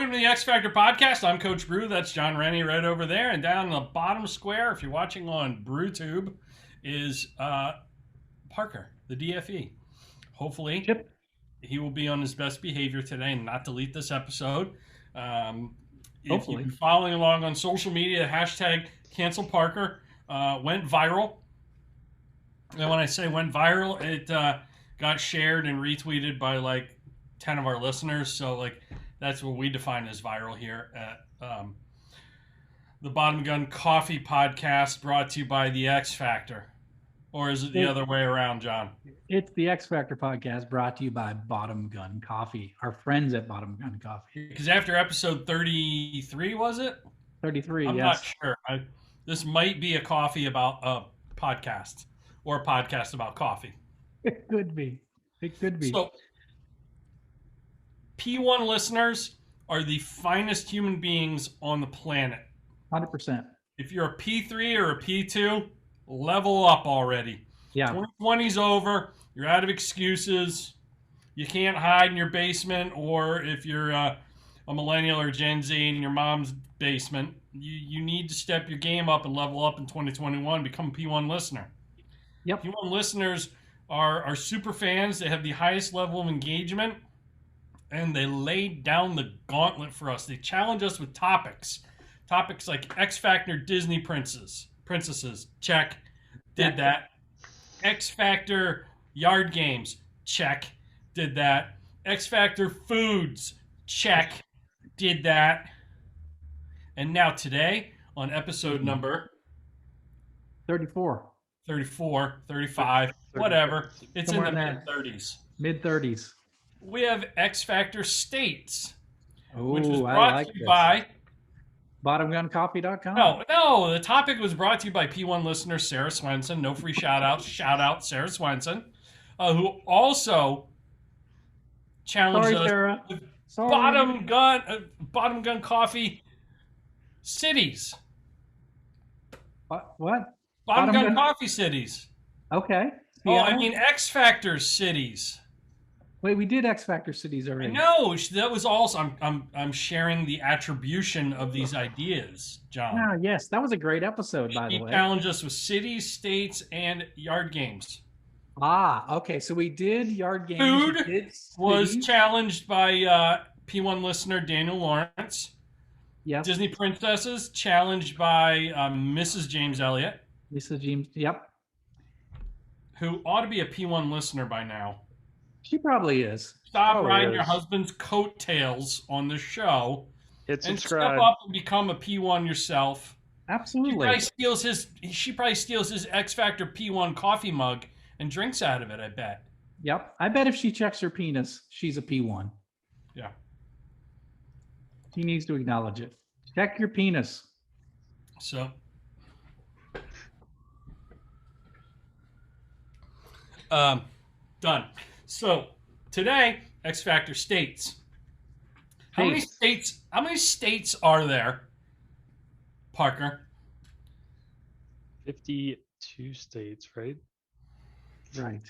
Welcome to the X Factor podcast. I'm Coach Brew. That's Jon Rennie right over there. And down in the bottom square, if you're watching on BrewTube, is Parker, the DFE. Hopefully, he will be on his best behavior today and not delete this episode. If you've been following along on social media, the hashtag Cancel Parker went viral. And when I say went viral, it got shared and retweeted by like 10 of our listeners. So like that's what we define as viral here at the Bottom Gun Coffee podcast, brought to you by the X Factor. Or is it the other way around, John? It's the X Factor podcast, brought to you by Bottom Gun Coffee, our friends at Bottom Gun Coffee. Because after episode 33, was it? 33, I'm yes. not sure. This might be a coffee about a podcast or a podcast about coffee. It could be. It could be. So, P1 listeners are the finest human beings on the planet. 100%. If you're a P3 or a P2, level up already. Yeah. 2020's over. You're out of excuses. You can't hide in your basement, or if you're a millennial or Gen Z in your mom's basement, you need to step your game up and level up in 2021. Become a P1 listener. Yep. P1 listeners are super fans. They have the highest level of engagement, and they laid down the gauntlet for us. They challenge us with topics. Topics like X Factor Disney princesses. Check. Did that. X Factor yard games. Check. Did that. X Factor foods. Check. Did that. And now today, on episode number 34. 34, 35, whatever. It's somewhere in the mid-30s. Mid-30s. We have X Factor States, which was brought to you by BottomGunCoffee.com. No, the topic was brought to you by P1 listener Sarah Swenson. No free shout-outs. Shout-out Sarah Swenson, who also challenged us with Bottom Gun Coffee cities. What? Bottom Gun Coffee cities. Okay. Oh, I mean X Factor cities. Wait, we did X Factor cities already. No, that was also. I'm sharing the attribution of these ideas, John. Ah, yes, that was a great episode, by the way. He challenged us with cities, states, and yard games. Ah, okay. So we did yard games. Food was challenged by P1 listener Daniel Lawrence. Yep. Disney princesses challenged by Mrs. James Elliott. Mrs. James, yep. Who ought to be a P1 listener by now. She probably is. Stop riding your husband's coattails on the show. And step up and become a P1 yourself. Absolutely. She probably steals his X Factor P1 coffee mug and drinks out of it, I bet. Yep. I bet if she checks her penis, she's a P1. Yeah. She needs to acknowledge it. Check your penis. So. Done. So today, X Factor states. How many states are there, Parker? 52 states, right? Right.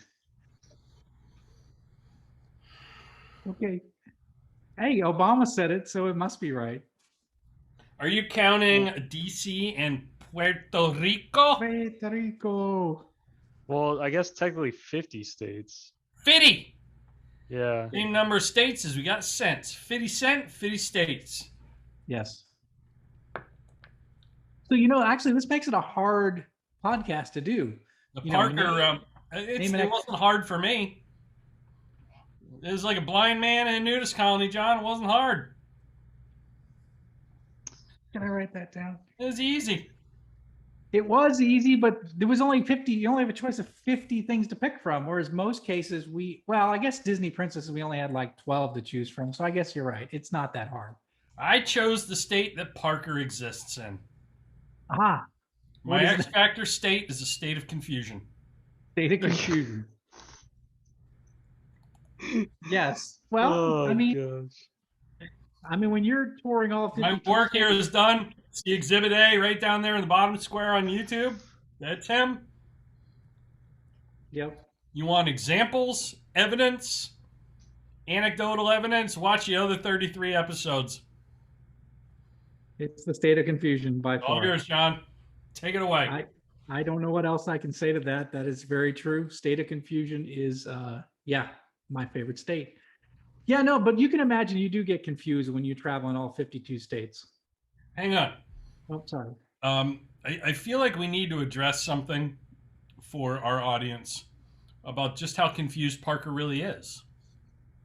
Okay. Hey, Obama said it, so it must be right. Are you counting DC and Puerto Rico? Puerto Rico. Well, I guess technically 50 states. 50! Yeah. Same number of states as we got cents. 50 states. Yes. So, actually, this makes it a hard podcast to do. It wasn't hard for me. It was like a blind man in a nudist colony, John. It wasn't hard. Can I write that down? It was easy. It was easy, but there was only 50. You only have a choice of 50 things to pick from, whereas most cases I guess Disney princesses, we only had like 12 to choose from. So I guess you're right. It's not that hard. I chose the state that Parker exists in. Ah. My X Factor state is a state of confusion. State of confusion. Yes. Well, when you're touring all 50 my work here is done. See Exhibit A right down there in the bottom square on YouTube? That's him. Yep. You want examples, evidence, anecdotal evidence? Watch the other 33 episodes. It's the state of confusion by All far. yours, John. Take it away. I don't know what else I can say to that. That is very true. State of confusion is, yeah, my favorite state. Yeah, no, but you can imagine you do get confused when you travel in all 52 states. Hang on. Oh, sorry. I feel like we need to address something for our audience about just how confused Parker really is.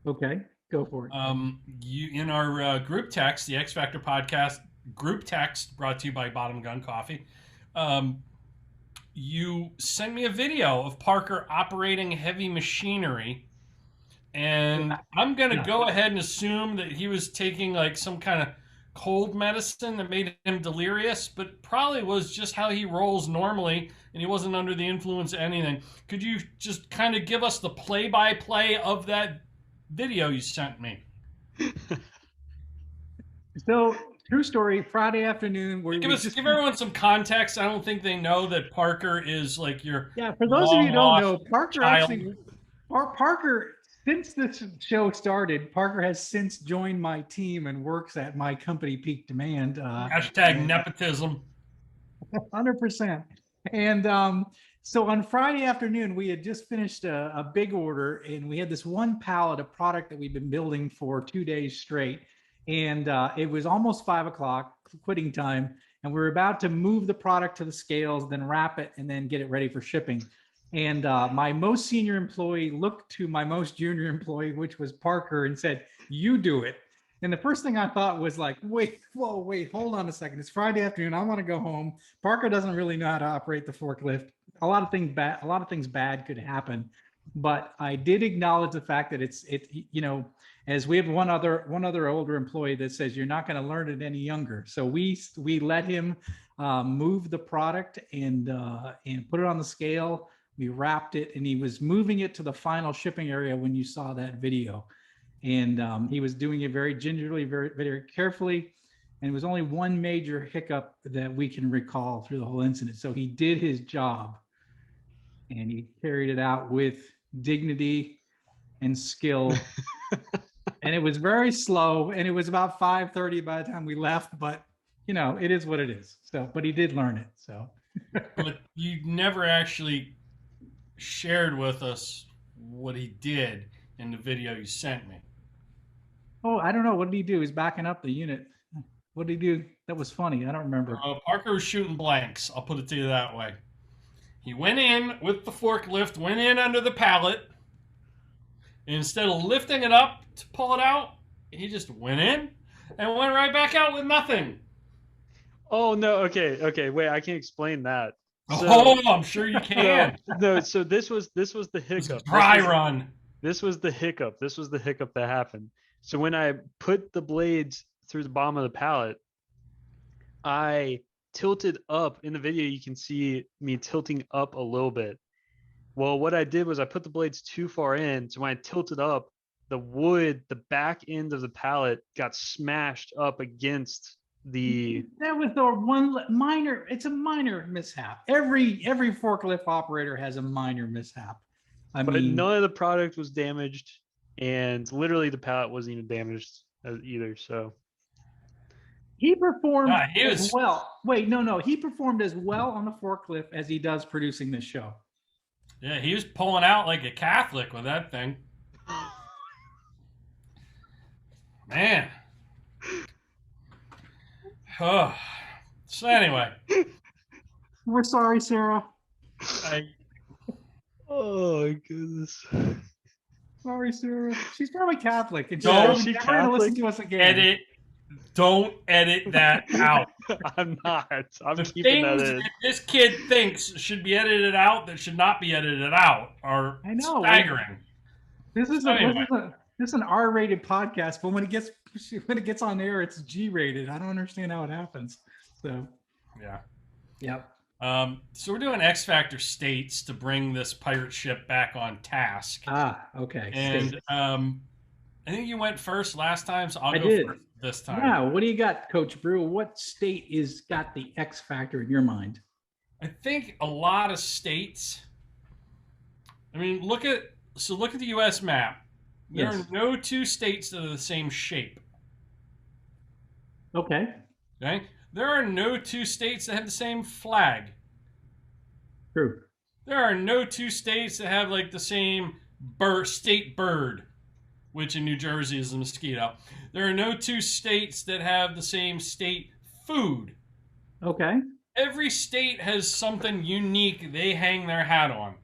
Okay, go for it. You in our group text, the X Factor podcast group text brought to you by Bottom Gun Coffee. You sent me a video of Parker operating heavy machinery, and I'm going to go ahead and assume that he was taking like some kind of cold medicine that made him delirious, but probably was just how he rolls normally, and he wasn't under the influence of anything. Could you just kind of give us the play-by-play of that video you sent me? So, true story, Friday afternoon. Where give everyone some context. I don't think they know that Parker is like your for those of you who don't know, Parker child. Parker, since this show started, Parker has since joined my team and works at my company, Peak Demand. Hashtag nepotism. 100%. And so on Friday afternoon, we had just finished a big order, and we had this one pallet of product that we've been building for 2 days straight. And it was almost 5 o'clock, quitting time, and we were about to move the product to the scales, then wrap it, and then get it ready for shipping. And my most senior employee looked to my most junior employee, which was Parker, and said, "You do it." And the first thing I thought was like, wait, hold on a second. It's Friday afternoon. I want to go home. Parker doesn't really know how to operate the forklift. A lot of things bad could happen. But I did acknowledge the fact that as we have one other older employee that says you're not going to learn it any younger. So we let him move the product and put it on the scale. We wrapped it, and he was moving it to the final shipping area when you saw that video. And he was doing it very gingerly, very, very carefully. And it was only one major hiccup that we can recall through the whole incident. So he did his job, and he carried it out with dignity and skill. And it was very slow, and it was about 5:30 by the time we left, but it is what it is. So, but he did learn it. So, but you never actually shared with us what he did in the video you sent me. Oh, I don't know. What did he do? He's backing up the unit. What did he do? That was funny. I don't remember. Parker was shooting blanks. I'll put it to you that way. He went in with the forklift, went in under the pallet. And instead of lifting it up to pull it out, he just went in and went right back out with nothing. Oh, no. Okay. Wait, I can explain that. I'm sure you can. No, so this was the hiccup. Dry run. This was the hiccup. This was the hiccup that happened. So when I put the blades through the bottom of the pallet, I tilted up. In the video, you can see me tilting up a little bit. Well, what I did was I put the blades too far in. So when I tilted up, the wood, the back end of the pallet got smashed up against the... That was it's a minor mishap. Every forklift operator has a minor mishap. But none of the product was damaged, and literally the pallet wasn't even damaged either. So he performed as well. Wait, no. He performed as well on the forklift as he does producing this show. Yeah, he was pulling out like a Catholic with that thing. Man. Oh. So anyway. We're sorry, Sarah. Oh, my goodness. Sorry, Sarah. She's probably Catholic. And She's never listen to us again. Don't edit that out. I'm not. I'm the keeping that things in. that this kid thinks should be edited out that should not be edited out are staggering. This is an R-rated podcast, but when it gets on air, it's G-rated. I don't understand how it happens. So yeah. Yep. So we're doing X Factor states to bring this pirate ship back on task. Okay. And I think you went first last time, so I'll go first this time. Yeah, what do you got, Coach Brew? What state is got the X factor in your mind? I think a lot of states. I mean, look at the U.S. map. There are no two states that are the same shape. Okay. Okay? There are no two states that have the same flag. True. There are no two states that have like the same state bird, which in New Jersey is the mosquito. There are no two states that have the same state food. Okay. Every state has something unique they hang their hat on.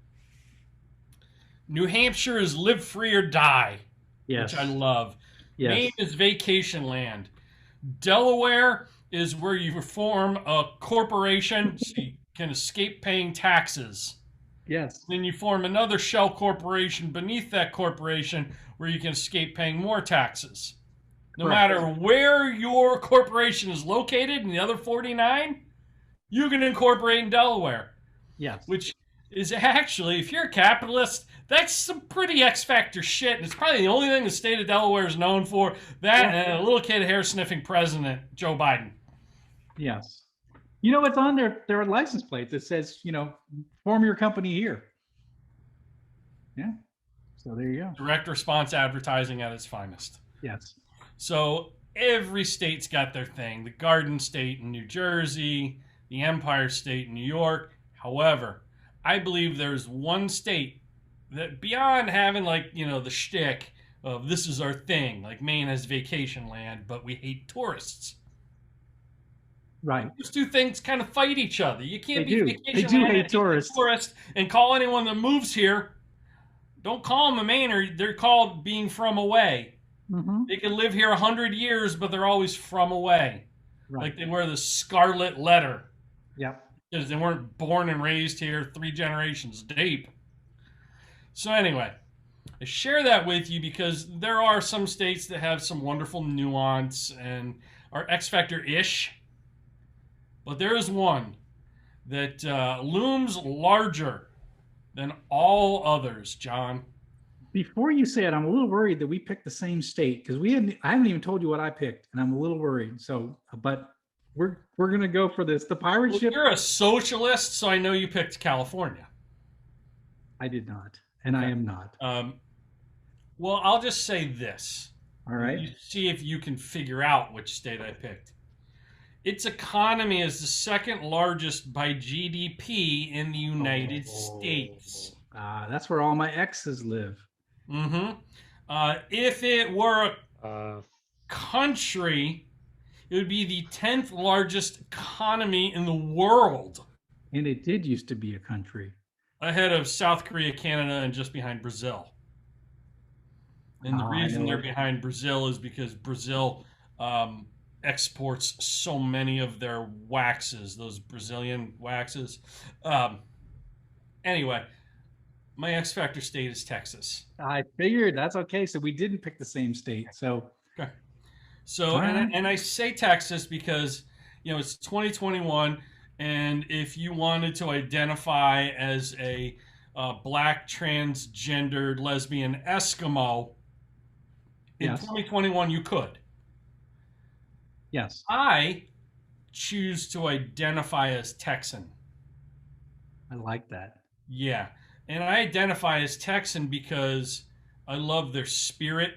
New Hampshire is live free or die, Yes. which I love. Yes. Maine is vacation land. Delaware is where you form a corporation so you can escape paying taxes. Yes. Then you form another shell corporation beneath that corporation where you can escape paying more taxes. No Correct. matter where your corporation is located in the other 49, you can incorporate in Delaware. Yes. Which is actually, if you're a capitalist, that's some pretty X Factor shit. And it's probably the only thing the state of Delaware is known for. That and a little kid hair sniffing president, Joe Biden. Yes. You know, it's on their license plate that says, you know, form your company here. Yeah. So there you go. Direct response advertising at its finest. Yes. So every state's got their thing. The Garden State in New Jersey, the Empire State in New York. However, I believe there's one state that beyond having like, you know, the shtick of this is our thing, like Maine has vacation land, but we hate tourists. Right. Those two things kind of fight each other. You can't They be do. vacation They do land hate and tourists. tourist and call anyone that moves here. Don't call them a Mainer. They're called being from away. Mm-hmm. They can live here 100 years, but they're always from away. Right. Like they wear the scarlet letter. Yep. Because they weren't born and raised here 3 generations deep. So anyway, I share that with you because there are some states that have some wonderful nuance and are X Factor-ish. But there is one that looms larger than all others, John. Before you say it, I'm a little worried that we picked the same state because I haven't even told you what I picked, and I'm a little worried. So, but we're gonna go for this. The pirate ship. You're a socialist, so I know you picked California. I did not, and I am not. Well, I'll just say this. All right. You see if you can figure out which state I picked. Its economy is the second largest by GDP in the United States. That's where all my exes live. Mm-hmm. If it were a country, it would be the 10th largest economy in the world. And it did used to be a country. Ahead of South Korea, Canada, and just behind Brazil. And the reason they're behind Brazil is because Brazil exports so many of their waxes, those Brazilian waxes. Anyway, my X Factor state is Texas. I figured that's okay. So we didn't pick the same state. So okay. So and I say Texas because you know it's 2021, and if you wanted to identify as a black transgendered lesbian Eskimo in 2021, you could. Yes. I choose to identify as Texan. I like that. Yeah. And I identify as Texan because I love their spirit,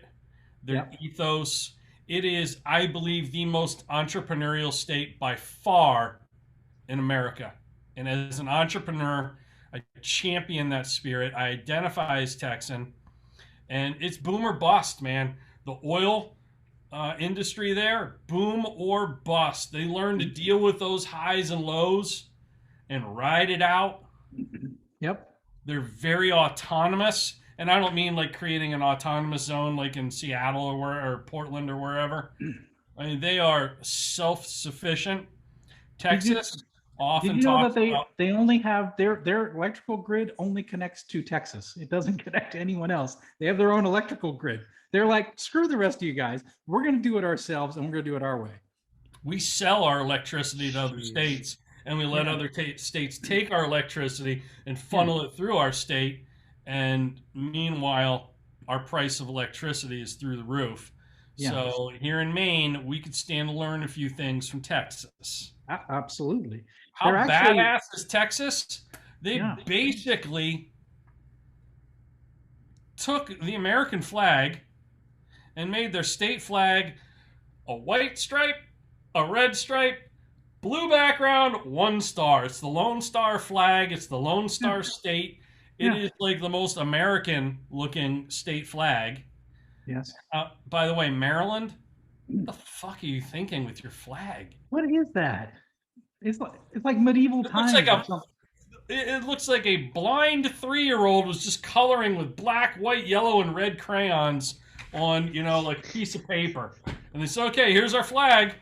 their ethos. It is, I believe, the most entrepreneurial state by far in America. And as an entrepreneur, I champion that spirit. I identify as Texan. And it's boom or bust, man. The oil industry there, boom or bust. They learn to deal with those highs and lows and ride it out. Yep. They're very autonomous, and I don't mean like creating an autonomous zone like in Seattle or Portland or wherever. I mean, they are self-sufficient. Texas often did you know that about, they only have their electrical grid only connects to Texas. It doesn't connect to anyone else. They have their own electrical grid. They're like, screw the rest of you guys. We're going to do it ourselves, and we're going to do it our way. We sell our electricity to other states, and we let other states take our electricity and funnel it through our state. And meanwhile, our price of electricity is through the roof. Yeah. So here in Maine, we could stand to learn a few things from Texas. Absolutely. How badass is Texas? They basically took the American flag and made their state flag a white stripe a red stripe, blue background, 1 star. It's the Lone Star flag. It's the Lone Star state. It Yeah. is like the most American looking state flag. Yes. By the way, Maryland, what the fuck are you thinking with your flag? What is that? It's like medieval times. It looks like a blind 3-year-old was just coloring with black, white, yellow, and red crayons on, like a piece of paper. And they said, okay, here's our flag.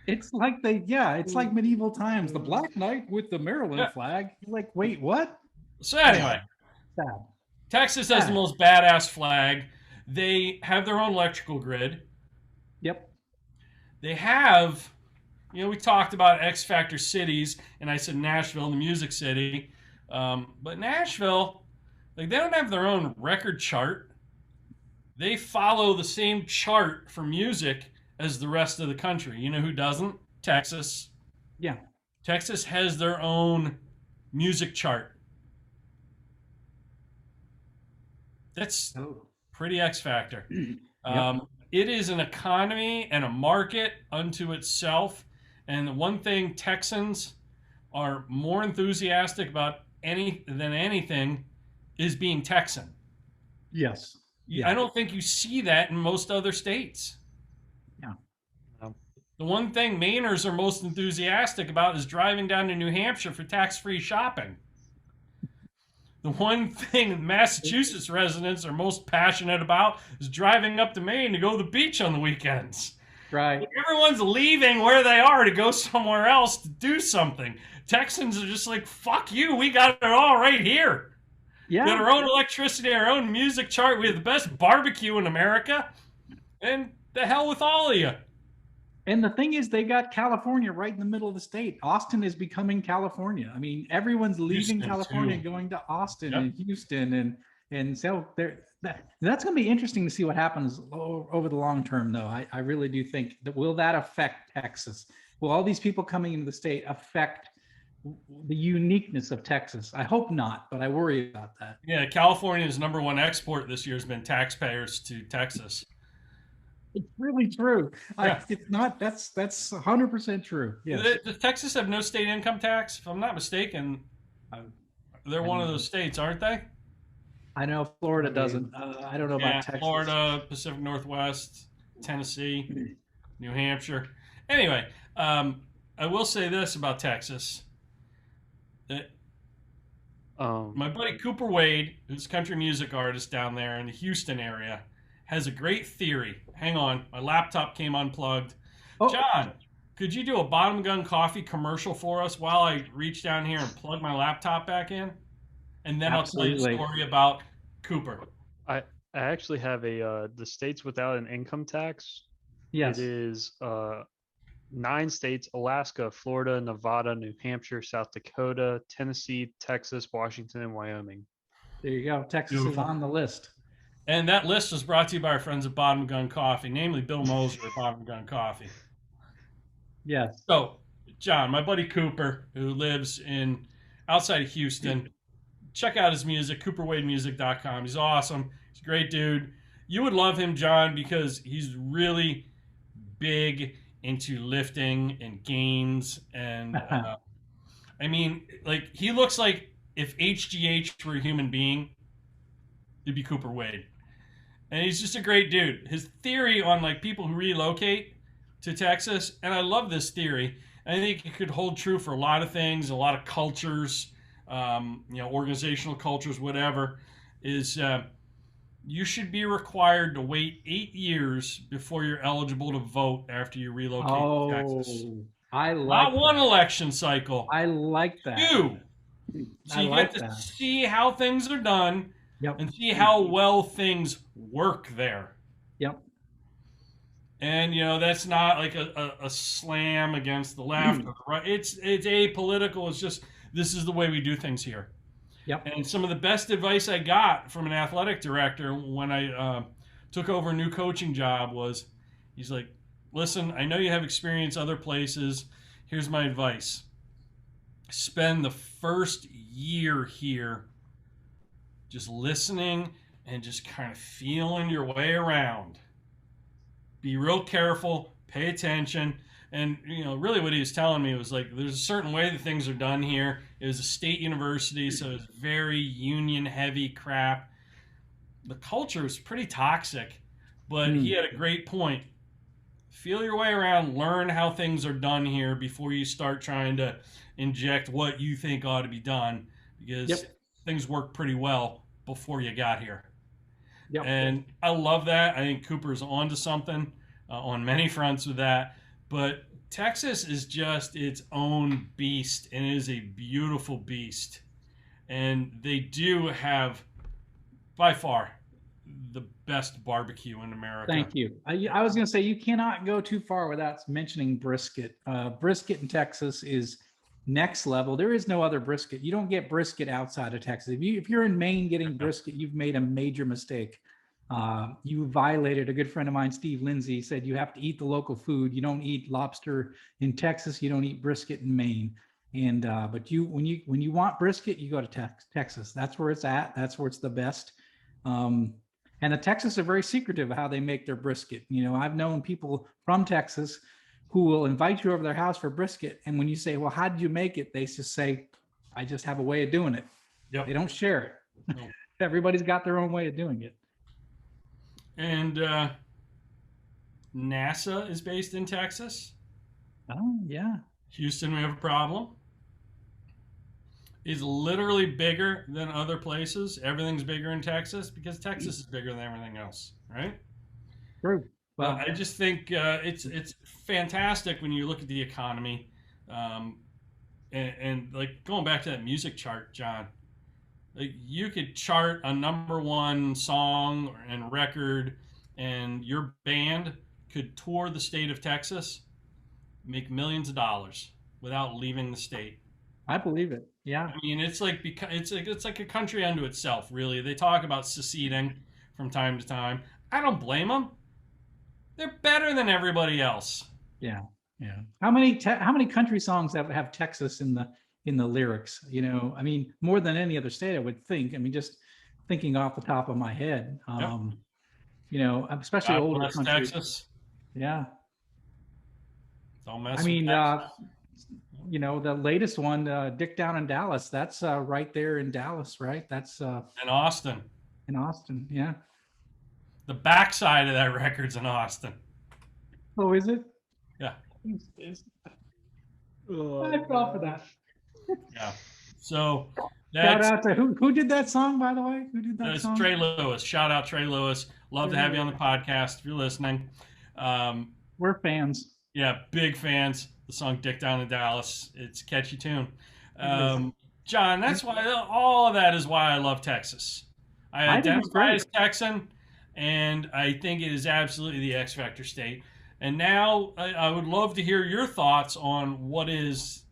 It's like it's like medieval times. The Black Knight with the Maryland flag. You're like, wait, what? So anyway, sad. Texas has the most badass flag. They have their own electrical grid. Yep. They have, we talked about X Factor cities, and I said Nashville, the music city. But Nashville, they don't have their own record chart. They follow the same chart for music as the rest of the country. You know who doesn't? Texas. Yeah. Texas has their own music chart. That's pretty X Factor. Yep. It is an economy and a market unto itself. And the one thing Texans are more enthusiastic about than anything is being Texan. Yes. Yeah. I don't think you see that in most other states. Yeah. The one thing Mainers are most enthusiastic about is driving down to New Hampshire for tax-free shopping. The one thing Massachusetts residents are most passionate about is driving up to Maine to go to the beach on the weekends. Right. Like everyone's leaving where they are to go somewhere else to do something. Texans are just like, fuck you, we got it all right here. Yeah. We got our own electricity, our own music chart. We have the best barbecue in America. And the hell with all of you. And the thing is, they got California right in the middle of the state. Austin is becoming California. I mean, everyone's leaving California, going to Austin and Houston, and so that's going to be interesting to see what happens over the long term. Though I really do think that will that affect Texas? Will all these people coming into the state affect the uniqueness of Texas? I hope not, but I worry about that. Yeah, California's #1 export this year has been taxpayers to Texas. It's really true. It's not. That's 100% true. Yes. Does Texas have no state income tax? If I'm not mistaken, they're one of those states, aren't they? I know Florida doesn't. I don't know about Texas. Florida, Pacific Northwest, Tennessee, New Hampshire. Anyway, I will say this about Texas. That my buddy Cooper Wade, who's a country music artist down there in the Houston area, has a great theory. Hang on, my laptop came unplugged. Oh. John, could you do a Bottom Gun Coffee commercial for us while I reach down here and plug my laptop back in? And then Absolutely. I'll tell you a story about Cooper. I actually have the states without an income tax. Yes. It is 9 states: Alaska, Florida, Nevada, New Hampshire, South Dakota, Tennessee, Texas, Washington, and Wyoming. There you go. Texas is on the list. And that list was brought to you by our friends at Bottom Gun Coffee, namely Bill Moser at Bottom Gun Coffee. Yes. So, John, my buddy Cooper, who lives outside of Houston, check out his music, cooperwademusic.com. He's awesome. He's a great dude. You would love him, John, because he's really big into lifting and gains. And, I mean, like, he looks like if HGH were a human being, it'd be Cooper Wade. And he's just a great dude. His theory on like people who relocate to Texas, and I love this theory. I think it could hold true for a lot of things, a lot of cultures, organizational cultures, whatever, is you should be required to wait 8 years before you're eligible to vote after you relocate to Texas. I like Not one election cycle. I like that. 2. So you get to see how things are done. Yep. And see how well things work there. Yep. And that's not like a slam against the left or the right. It's apolitical. It's just this is the way we do things here. Yep. And some of the best advice I got from an athletic director when I took over a new coaching job was, he's like, "Listen, I know you have experience other places. Here's my advice: spend the first year here just listening and just kind of feeling your way around. Be real careful, pay attention. And really what he was telling me was like, there's a certain way that things are done here. It was a state university, so it's very union heavy crap. The culture was pretty toxic, but he had a great point. Feel your way around, learn how things are done here before you start trying to inject what you think ought to be done, because things work pretty well before you got here. And I love that. I think Cooper's onto something on many fronts with that. But Texas is just its own beast, and it is a beautiful beast. And they do have, by far, the best barbecue in America. Thank you. I was going to say, you cannot go too far without mentioning brisket. Brisket in Texas is next level. There is no other brisket. You don't get brisket outside of Texas. If you're in Maine getting brisket, you've made a major mistake. You violated. A good friend of mine, Steve Lindsay, said you have to eat the local food. You don't eat lobster in Texas. You don't eat brisket in Maine. And but when you want brisket, you go to Texas. That's where it's at. That's where it's the best. And the Texas are very secretive of how they make their brisket. I've known people from Texas who will invite you over their house for brisket. And when you say, well, how did you make it? They just say, I just have a way of doing it. They don't share it. No. Everybody's got their own way of doing it. And NASA is based in Texas. Oh, yeah. Houston, we have a problem. Is literally bigger than other places. Everything's bigger in Texas because Texas is bigger than everything else, right? True. Well, I just think it's fantastic when you look at the economy, and like going back to that music chart, John. Like you could chart a #1 song and record, and your band could tour the state of Texas, make millions of dollars without leaving the state. I believe it. Yeah. I mean, it's like a country unto itself, really. They talk about seceding from time to time. I don't blame them. They're better than everybody else. Yeah, yeah. How many country songs have Texas in the lyrics? I mean, more than any other state, I would think. I mean, just thinking off the top of my head. Especially older countries. Texas. Yeah. Don't mess. I mean, the latest one, Dick Down in Dallas. That's right there in Dallas, right? That's in Austin. In Austin, yeah. The backside of that record's in Austin. Oh, is it? Yeah. I fell for that. Yeah. So shout out to who did that song, by the way? Who did that song? Trey Lewis. Shout out Trey Lewis. Love to have you on the podcast if you're listening. We're fans. Yeah, big fans. The song Dick Down in Dallas. It's a catchy tune. John, that's why all of that is why I love Texas. I identify as Texan, and I think it is absolutely the X Factor state. And now I would love to hear your thoughts on what is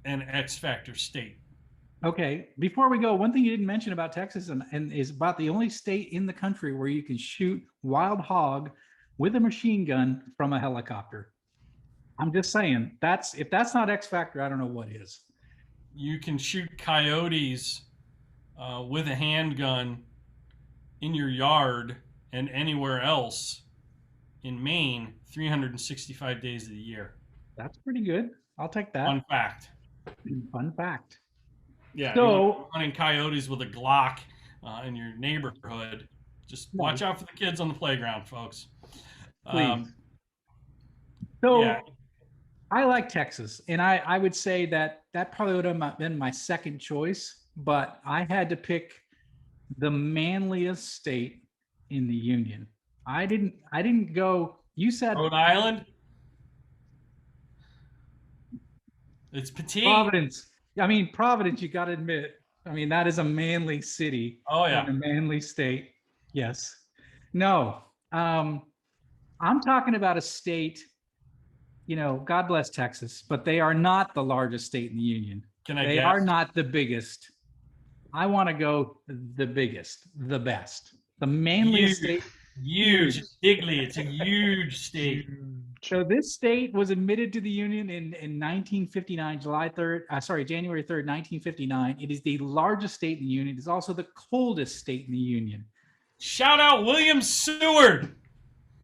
an X Factor state. Okay, before we go, one thing you didn't mention about Texas and is about the only state in the country where you can shoot wild hog with a machine gun from a helicopter. I'm just saying, if that's not X Factor, I don't know what is. You can shoot coyotes with a handgun in your yard and anywhere else in Maine 365 days of the year. That's pretty good. I'll take that. Fun fact. Fun fact. Yeah. So running coyotes with a Glock in your neighborhood. Just watch out for the kids on the playground, folks. Please. I like Texas, and I would say that probably would have been my second choice, but I had to pick the manliest state in the union. I didn't go. You said Rhode Island. It's petite. Providence. I mean, Providence. You got to admit. I mean, that is a manly city. Oh yeah, a manly state. Yes. No. I'm talking about a state. God bless Texas, but they are not the largest state in the union. They are not the biggest. I want to go the biggest, the best, the manliest state. Huge. Diggly. It's a huge state. So this state was admitted to the union in 1959, January 3rd, 1959. It is the largest state in the union. It is also the coldest state in the union. Shout out William Seward.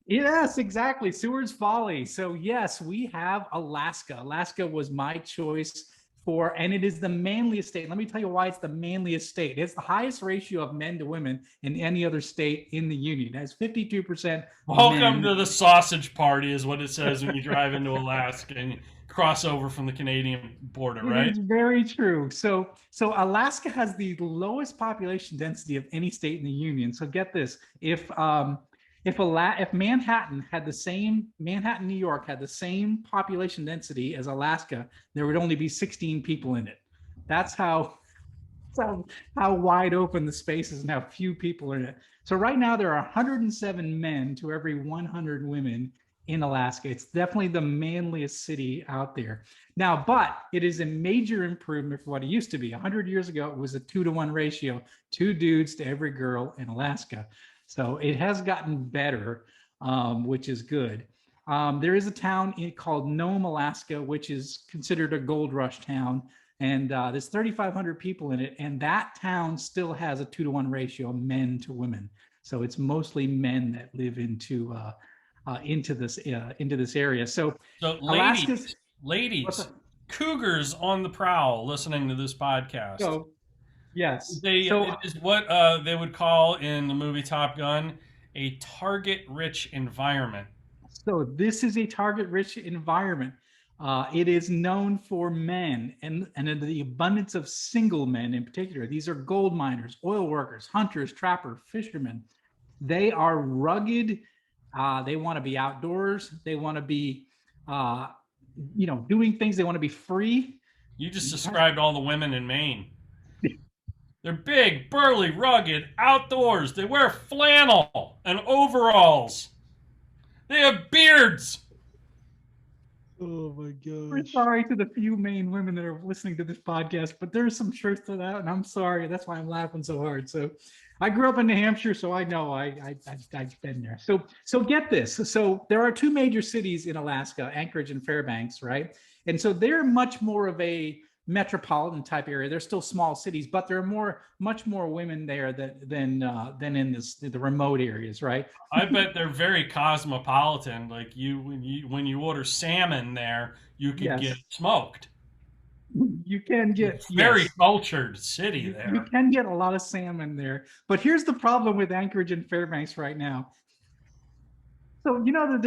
Yes, exactly. Seward's Folly. So yes, we have Alaska. Alaska was my choice for, and it is the manliest state. Let me tell you why it's the manliest state. It's the highest ratio of men to women in any other state in the union. It has 52% Welcome men. to the sausage party, is what it says when you drive into Alaska and you cross over from the Canadian border, It right? is very true. So Alaska has the lowest population density of any state in the union. So get this: if Manhattan had the same Manhattan, New York had the same population density as Alaska, there would only be 16 people in it. That's how wide open the space is and how few people are in it. So right now there are 107 men to every 100 women in Alaska. It's definitely the manliest city out there. Now, but it is a major improvement from what it used to be. 100 years ago, it was a 2-to-1 ratio, 2 dudes to every girl in Alaska. So it has gotten better, which is good. There is a town called Nome, Alaska, which is considered a gold rush town. And there's 3,500 people in it, and that town still has a 2-to-1 ratio of men to women. So it's mostly men that live into this area. So So, Alaska's what's ladies, up? cougars on the prowl listening to this podcast. So yes. It is what they would call in the movie Top Gun a target-rich environment. So this is a target-rich environment. It is known for men and the abundance of single men in particular. These are gold miners, oil workers, hunters, trappers, fishermen. They are rugged. They want to be outdoors. They want to be, doing things. They want to be free. You just described all the women in Maine. They're big, burly, rugged, outdoors. They wear flannel and overalls. They have beards. Oh my We're gosh. sorry to the few Maine women that are listening to this podcast, but there's some truth to that, and I'm sorry. That's why I'm laughing so hard. So, I grew up in New Hampshire, so I know I've been there. So get this. So there are 2 major cities in Alaska, Anchorage and Fairbanks, right? And so they're much more of a metropolitan type area. They're still small cities, but there are much more women there than in the remote areas, right? I bet they're very cosmopolitan. Like when you order salmon there, you could get Yes, smoked. you can get Very yes. cultured city You there. can get a lot of salmon there. But here's the problem with Anchorage and Fairbanks right now. So you know that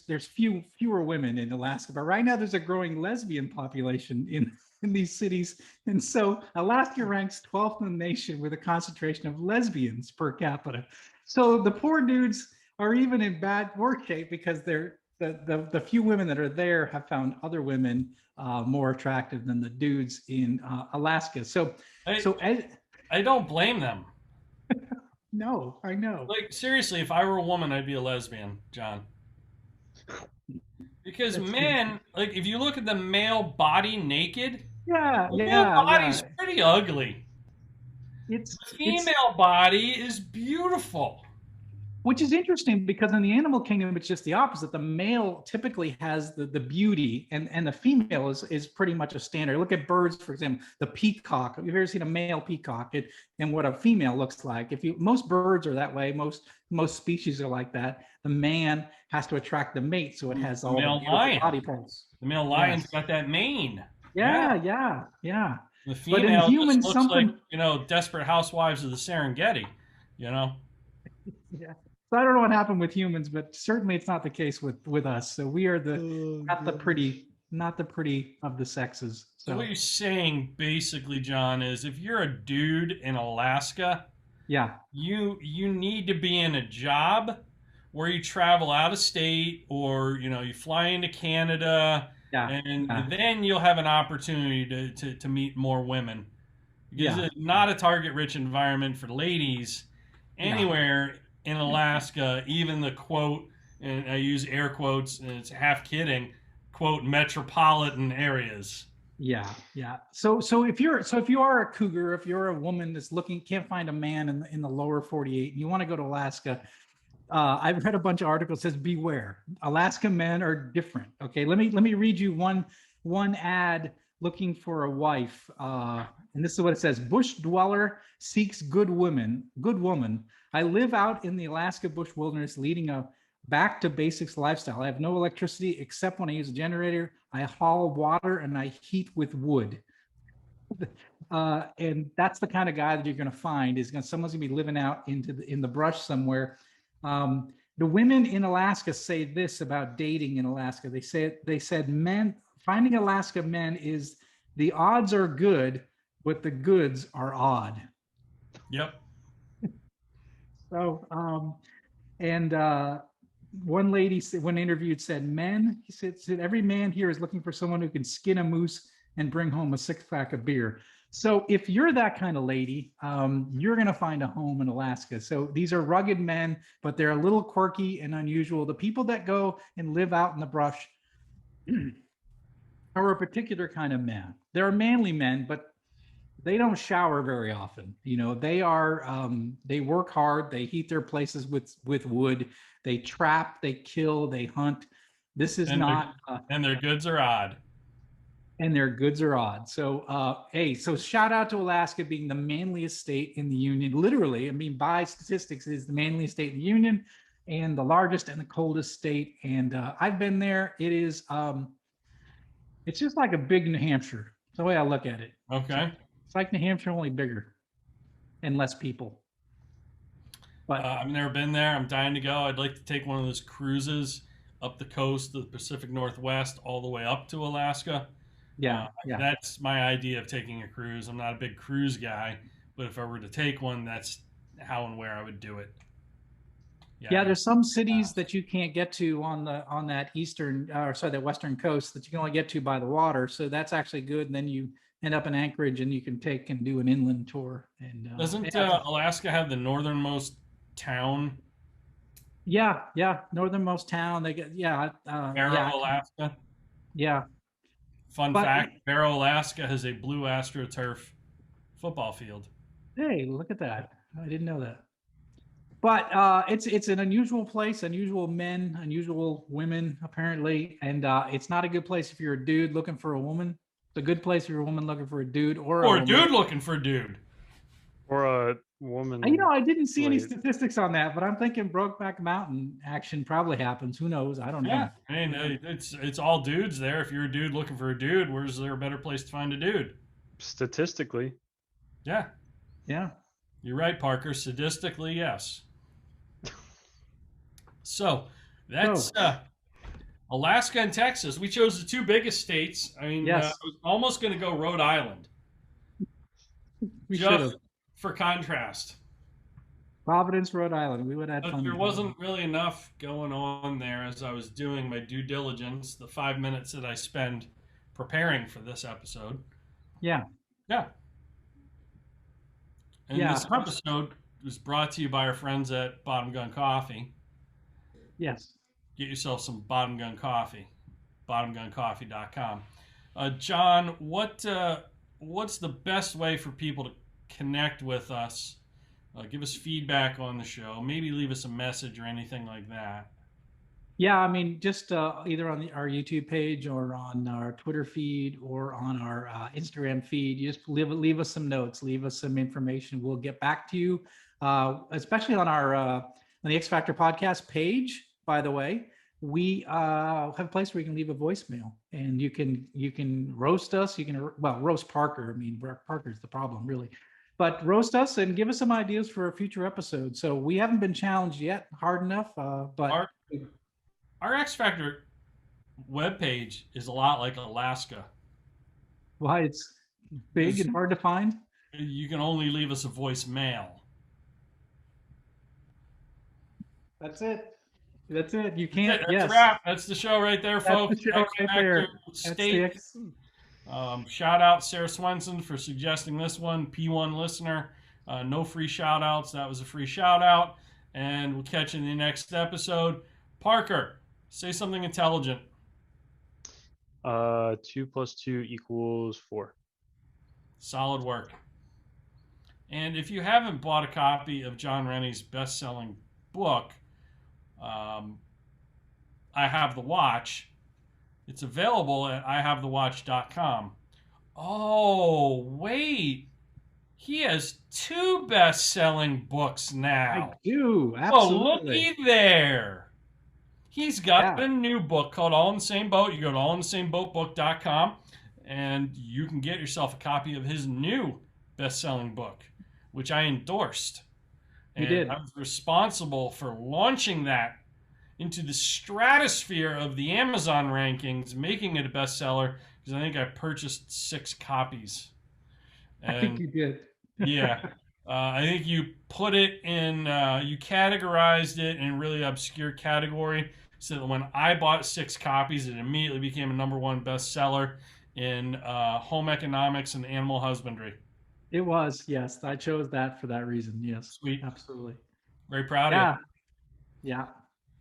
there's fewer women in Alaska, but right now there's a growing lesbian population in these cities, and so Alaska ranks 12th in the nation with a concentration of lesbians per capita. So the poor dudes are even in bad work shape because the few women that are there have found other women more attractive than the dudes in Alaska. So I so as, I don't blame them. no, I know. Like seriously, if I were a woman, I'd be a lesbian, John. Because That's good. men, like if you look at the male body naked, Yeah, the male yeah, body's yeah. pretty ugly. The It's female body is beautiful. which is interesting because in the animal kingdom it's just the opposite. The male typically has the beauty, and the female is pretty much a standard. Look at birds, for example, the peacock. Have you ever seen a male peacock and what a female looks like? If you most birds are that way, most species are like that. The man has to attract the mate, so it has The all the male beautiful lion. body parts. The male lion's Yes. got that mane. Yeah. Yeah. The But in female just humans, looks like, something. Desperate Housewives of the Serengeti, you know? Yeah. So I don't know what happened with humans, but certainly it's not the case with us. So we are Oh not the gosh. pretty of the sexes. So what So you're saying basically, John, is if you're a dude in Alaska, yeah, you need to be in a job where you travel out of state or, you fly into Canada yeah, and yeah, then you'll have an opportunity to meet more women. Because yeah, it's not a target rich environment for ladies yeah, anywhere in Alaska, even the quote, and I use air quotes, and it's half kidding, quote, metropolitan areas. yeah. So if you are a cougar, if you're a woman that's looking can't find a man in the lower 48, and you want to go to Alaska, I've read a bunch of articles that says beware. Alaska men are different. Okay, let me read you one ad looking for a wife. And this is what it says: bush dweller seeks good woman. Good woman. I live out in the Alaska bush wilderness, leading a back to basics lifestyle. I have no electricity except when I use a generator. I haul water and I heat with wood. And that's the kind of guy that you're going to find is going someone's going to be living out in the brush somewhere. The women in Alaska say this about dating in Alaska. They said men finding Alaska men is the odds are good, but the goods are odd. Yep. So one lady when interviewed said he said every man here is looking for someone who can skin a moose and bring home a 6-pack of beer. So if you're that kind of lady, you're going to find a home in Alaska. So these are rugged men, but they're a little quirky and unusual. The people that go and live out in the brush are a particular kind of man. They're manly men, but they don't shower very often. You know, they work hard. They heat their places with wood. They trap, they kill, they hunt. This is not. And their goods are odd. And their goods are odd. So, so shout out to Alaska being the manliest state in the union. Literally, I mean, by statistics, it is the manliest state in the union and the largest and the coldest state. And I've been there. It is, it's just like a big New Hampshire. That's the way I look at it. Okay. It's like New Hampshire, only bigger and less people. But I've never been there. I'm dying to go. I'd like to take one of those cruises up the coast of the Pacific Northwest all the way up to Alaska. Yeah. That's my idea of taking a cruise. I'm not a big cruise guy, but if I were to take one, that's how and where I would do it. Yeah, there's some cities that you can't get to on that that western coast that you can only get to by the water. So that's actually good. And then you end up in Anchorage and you can take and do an inland tour. And doesn't Alaska have the northernmost town? Yeah, northernmost town. They get Barrow, Alaska. Yeah. Fun fact: Barrow, Alaska has a blue AstroTurf football field. Hey, look at that! I didn't know that. But it's an unusual place, unusual men, unusual women, apparently, and it's not a good place if you're a dude looking for a woman. It's a good place if you're a woman looking for a dude, or a dude looking for a dude, or a woman. You know, I didn't see any statistics on that, but I'm thinking Brokeback Mountain action probably happens. Who knows? I don't know. Yeah, I mean, it's all dudes there. If you're a dude looking for a dude, where's there a better place to find a dude? Statistically. Yeah. You're right, Parker. Statistically, yes. So that's Alaska and Texas. We chose the two biggest states. I mean, I was almost going to go Rhode Island. We should have. For contrast. Providence, Rhode Island. We would have fun. There wasn't really enough going on there as I was doing my due diligence, the 5 minutes that I spend preparing for this episode. Yeah. And this episode was brought to you by our friends at Bottom Gun Coffee. Yes. Get yourself some Bottom Gun Coffee. BottomGunCoffee.com. John, what's the best way for people to connect with us? Give us feedback on the show. Maybe leave us a message or anything like that. Yeah, I mean, just either on our YouTube page or on our Twitter feed or on our Instagram feed. You just leave us some notes, leave us some information. We'll get back to you, especially on our on the X Factor podcast page. By the way, we have a place where you can leave a voicemail, and you can roast us. You can roast Parker. I mean, Parker's the problem, really. But roast us and give us some ideas for a future episode. So we haven't been challenged yet hard enough, but our X Factor webpage is a lot like Alaska. Why? It's big and hard to find? You can only leave us a voicemail. That's it. You can't. That's a wrap. That's the show right there, folks. That's the show right there. State. Shout out Sarah Swenson for suggesting this one. P1 listener. No free shout outs. That was a free shout out. And we'll catch you in the next episode. Parker, say something intelligent. 2 + 2 = 4. Solid work. And if you haven't bought a copy of Jon Rennie's best-selling book, I Have the Watch, it's available at IHaveTheWatch.com. Oh, wait. He has 2 best-selling books I now. do. Oh, Absolutely. looky there. He's got Yeah. a new book called All in the Same Boat. You go to allinthesameboatbook.com and you can get yourself a copy of his new best-selling book, which I endorsed. You And did. I was responsible for launching that into the stratosphere of the Amazon rankings, making it a bestseller because I think I purchased 6 copies. I think And you did. yeah, I think you put it in, you categorized it in a really obscure category so that when I bought 6 copies, it immediately became a #1 bestseller in home economics and animal husbandry. It was. Yes. I chose that for that reason. Yes. Sweet. Absolutely. Very proud of you. Yeah. Yeah.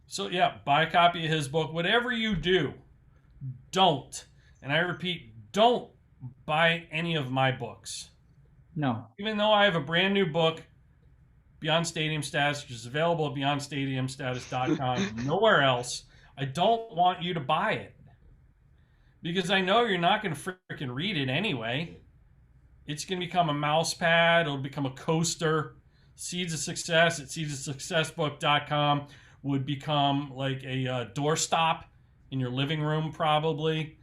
So, yeah, buy a copy of his book. Whatever you do, don't, and I repeat, don't buy any of my books. No. Even though I have a brand new book, Beyond Stadium Status, which is available at beyondstadiumstatus.com, nowhere else, I don't want you to buy it. Because I know you're not going to freaking read it anyway. It's going to become a mouse pad, it'll become a coaster. Seeds of Success at seedsofsuccessbook.com would become like a doorstop in your living room, probably.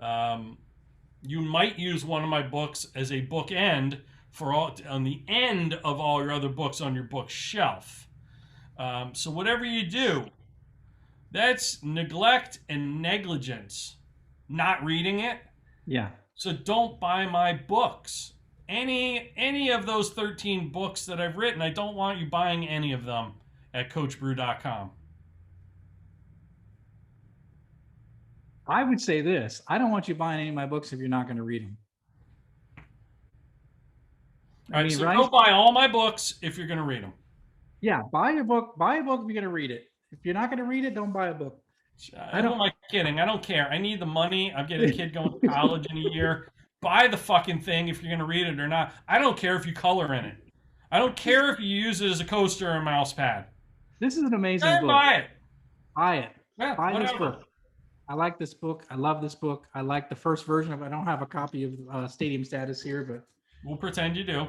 You might use one of my books as a bookend for all on the end of all your other books on your bookshelf. So whatever you do, that's neglect and negligence, not reading it. Yeah. So don't buy my books. Any of those 13 books that I've written, I don't want you buying any of them at coachbrew.com. I would say this. I don't want you buying any of my books if you're not going to read them. All right, so right? go buy all my books if you're going to read them. Yeah, buy your book. Buy a book if you're going to read it. If you're not going to read it, don't buy a book. Who am I kidding? I don't care. I need the money. I'm getting a kid going to college in a year. Buy the fucking thing if you're going to read it or not. I don't care if you color in it. I don't care if you use it as a coaster or a mouse pad. This is an amazing book. Buy it. Buy it. Yeah, buy whatever. this book. I like this book. I love this book. I like the first version of it. I don't have a copy of Stadium Status here, but we'll pretend you do.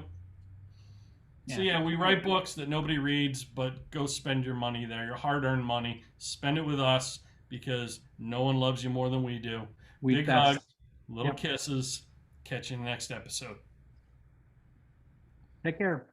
So yeah, we write books that nobody reads, but go spend your money there, your hard-earned money. Spend it with us because no one loves you more than we do. Big hugs, little kisses. Catch you in the next episode. Take care.